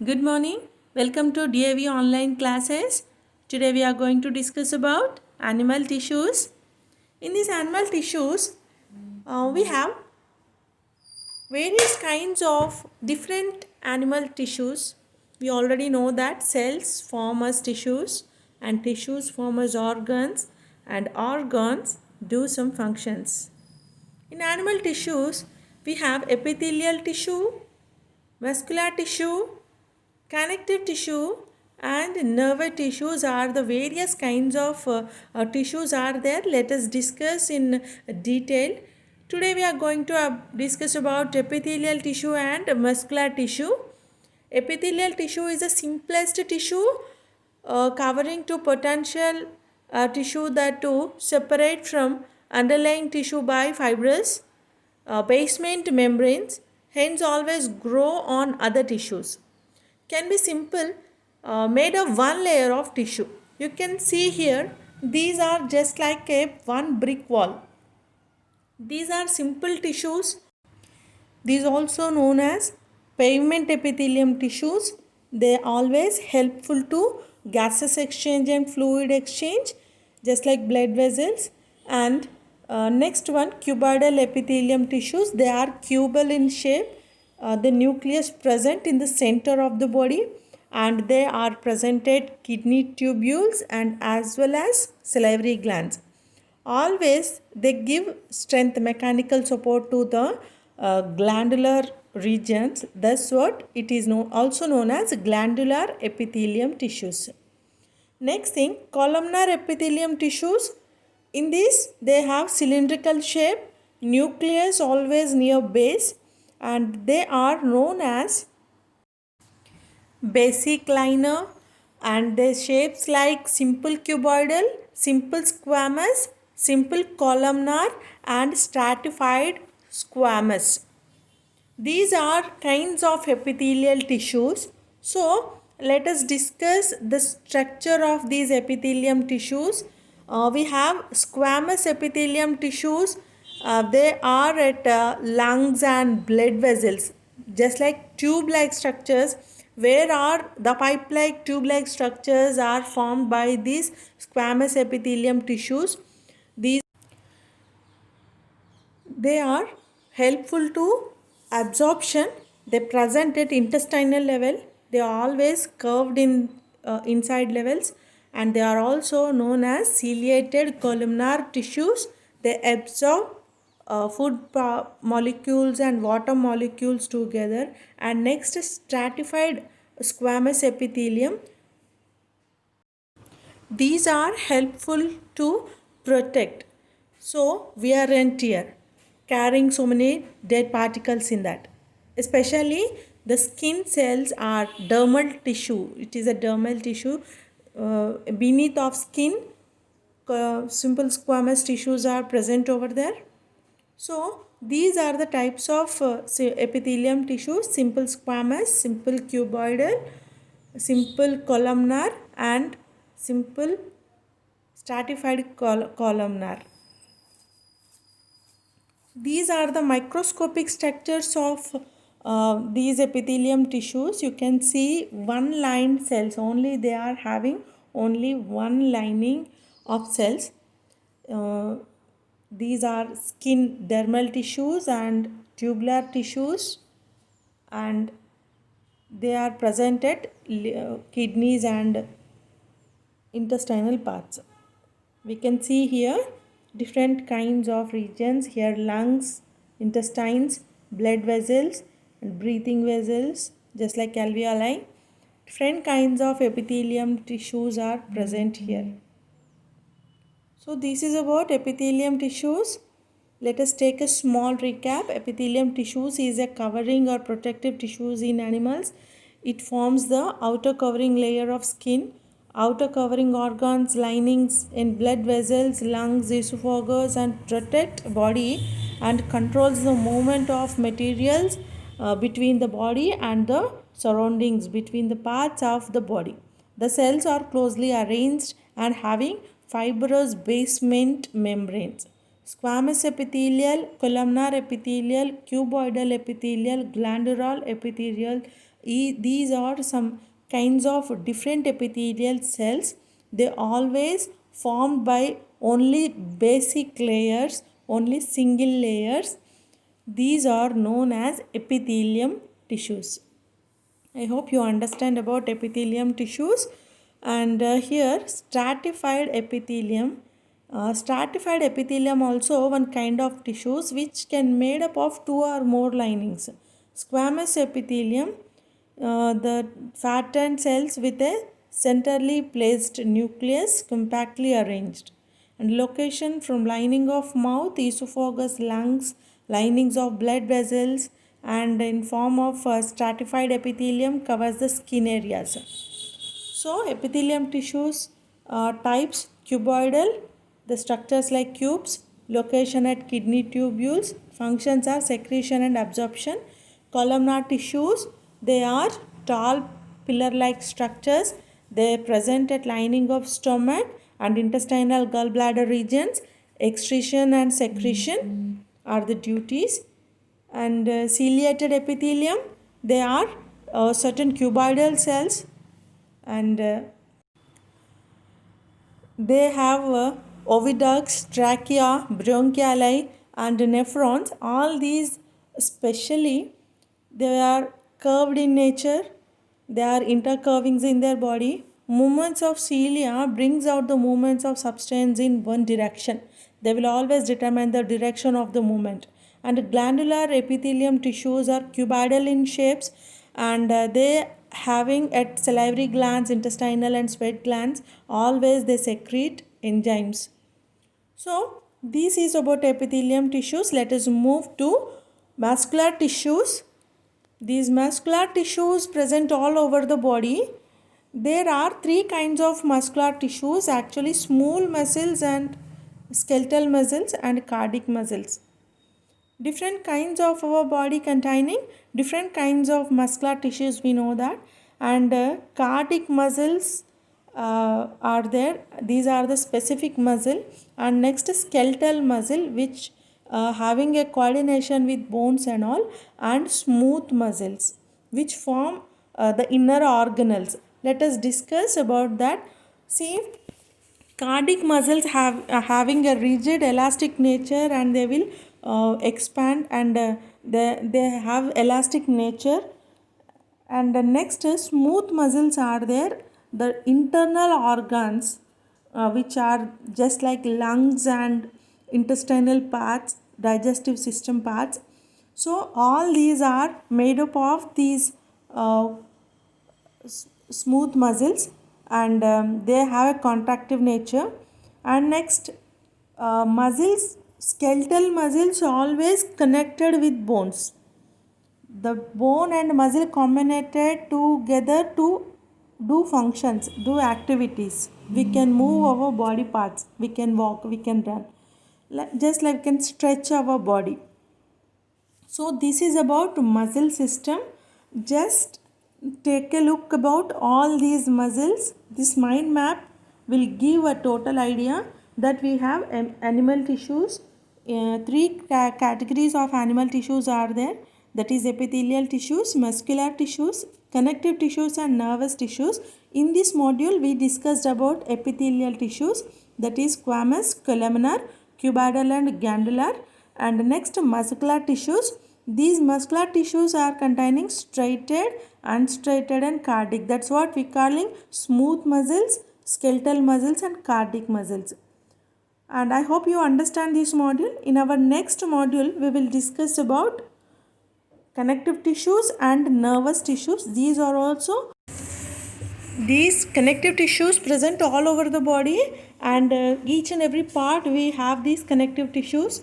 Good morning. Welcome to DAV online classes. Today we are going to discuss about animal tissues. In these animal tissues, we have various kinds of different animal tissues. We already know that cells form as tissues and tissues form as organs and organs do some functions. In animal tissues, we have epithelial tissue, muscular tissue, connective tissue and nerve tissues are the various kinds of tissues are there. Let us discuss in detail. Today we are going to discuss about epithelial tissue and muscular tissue. Epithelial tissue is the simplest tissue covering to potential tissue that to separate from underlying tissue by fibrous basement membranes, hence always grow on other tissues. Can be simple, made of one layer of tissue. You can see here these are just like a one brick wall. These are simple tissues. These also known as pavement epithelium tissues. They are always helpful to gaseous exchange and fluid exchange, just like blood vessels. And next one, cuboidal epithelium tissues. They are cubal in shape. The nucleus present in the center of the body, and they are presented kidney tubules and as well as salivary glands. Always they give strength, mechanical support to the glandular regions. That's what it is also known as glandular epithelium tissues. Next thing, columnar epithelium tissues. In this, they have cylindrical shape, nucleus always near base, and they are known as basic liner, and their shapes like simple cuboidal, simple squamous, simple columnar and stratified squamous. These are kinds of epithelial tissues. So let us discuss the structure of these epithelium tissues. We have squamous epithelium tissues. They are at lungs and blood vessels, just like tube-like structures. Where are the pipe-like tube-like structures are formed by these squamous epithelium tissues. They are helpful to absorption. They present at intestinal level. They are always curved in inside levels, and they are also known as ciliated columnar tissues. They absorb food molecules and water molecules together. And next is stratified squamous epithelium. These are helpful to protect. So wear and tear, carrying so many dead particles in that. Especially the skin cells are dermal tissue. It is a dermal tissue beneath of skin. Simple squamous tissues are present over there. So these are the types of epithelium tissues: simple squamous, simple cuboidal, simple columnar and simple stratified columnar. These are the microscopic structures of these epithelium tissues. You can see one lined cells only. They are having only one lining of cells. These are skin dermal tissues and tubular tissues, and they are present at kidneys and intestinal parts. We can see here different kinds of regions here: lungs, intestines, blood vessels and breathing vessels, just like alveoli. Different kinds of epithelium tissues are present here. So this is about epithelium tissues. Let us take a small recap. Epithelium tissues is a covering or protective tissues in animals. It forms the outer covering layer of skin, outer covering organs, linings in blood vessels, lungs, esophagus, and protect body and controls the movement of materials between the body and the surroundings, between the parts of the body. The cells are closely arranged and having fibrous basement membranes. Squamous epithelial, columnar epithelial, cuboidal epithelial, glandular epithelial, these are some kinds of different epithelial cells. They always formed by only basic layers, only single layers. These are known as epithelium tissues. I hope you understand about epithelium tissues. And here stratified epithelium. Stratified epithelium also one kind of tissues which can made up of two or more linings. Squamous epithelium, the fattened cells with a centrally placed nucleus compactly arranged. And location from lining of mouth, esophagus, lungs, linings of blood vessels, and in form of stratified epithelium covers the skin areas. So epithelium tissues types cuboidal, the structures like cubes, location at kidney tubules, functions are secretion and absorption. Columnar tissues, they are tall pillar-like structures. They present at lining of stomach and intestinal gallbladder regions. Excretion and secretion are the duties. And ciliated epithelium, they are certain cuboidal cells, and they have oviducts, trachea, bronchioli, and nephrons. All these especially, they are curved in nature. They are intercurvings in their body. Movements of cilia brings out the movements of substance in one direction. They will always determine the direction of the movement. And glandular epithelium tissues are cuboidal in shapes, and they having at salivary glands, intestinal and sweat glands, always they secrete enzymes. So this is about epithelium tissues. Let us move to muscular tissues. These muscular tissues present all over the body. There are three kinds of muscular tissues, actually: smooth muscles and skeletal muscles and cardiac muscles. Different kinds of our body containing different kinds of muscular tissues, we know that. And cardiac muscles are there. These are the specific muscle. And next skeletal muscle, which having a coordination with bones and all. And smooth muscles, which form the inner organelles. Let us discuss about that. See, cardiac muscles having a rigid elastic nature, and they will expand, and they have elastic nature. And the next smooth muscles are there, the internal organs, which are just like lungs and intestinal parts, digestive system parts. So all these are made up of these smooth muscles, and they have a contractive nature. And next muscles, skeletal muscles always connected with bones. The bone and muscle combined together to do functions, do activities. We can move our body parts, we can walk, we can run, just like we can stretch our body. So this is about muscle system. Just take a look about all these muscles. This mind map will give a total idea that we have animal tissues. Three categories of animal tissues are there, that is epithelial tissues, muscular tissues, connective tissues, and nervous tissues. In this module we discussed about epithelial tissues, that is squamous, columnar, cuboidal, and glandular. And next muscular tissues. These muscular tissues are containing striated, unstriated, and cardiac. That's what we calling smooth muscles, skeletal muscles, and cardiac muscles. And I hope you understand this module. In our next module we will discuss about connective tissues and nervous tissues. These connective tissues present all over the body, and each and every part we have these connective tissues,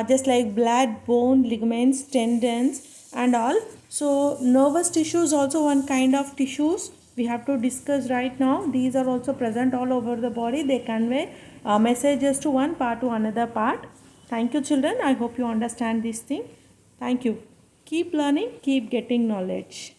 just like blood, bone, ligaments, tendons, and all. So nervous tissues also one kind of tissues we have to discuss right now. These are also present all over the body. They convey messages to one part to another part. Thank you, children. I hope you understand this thing. Thank you. Keep learning, keep getting knowledge.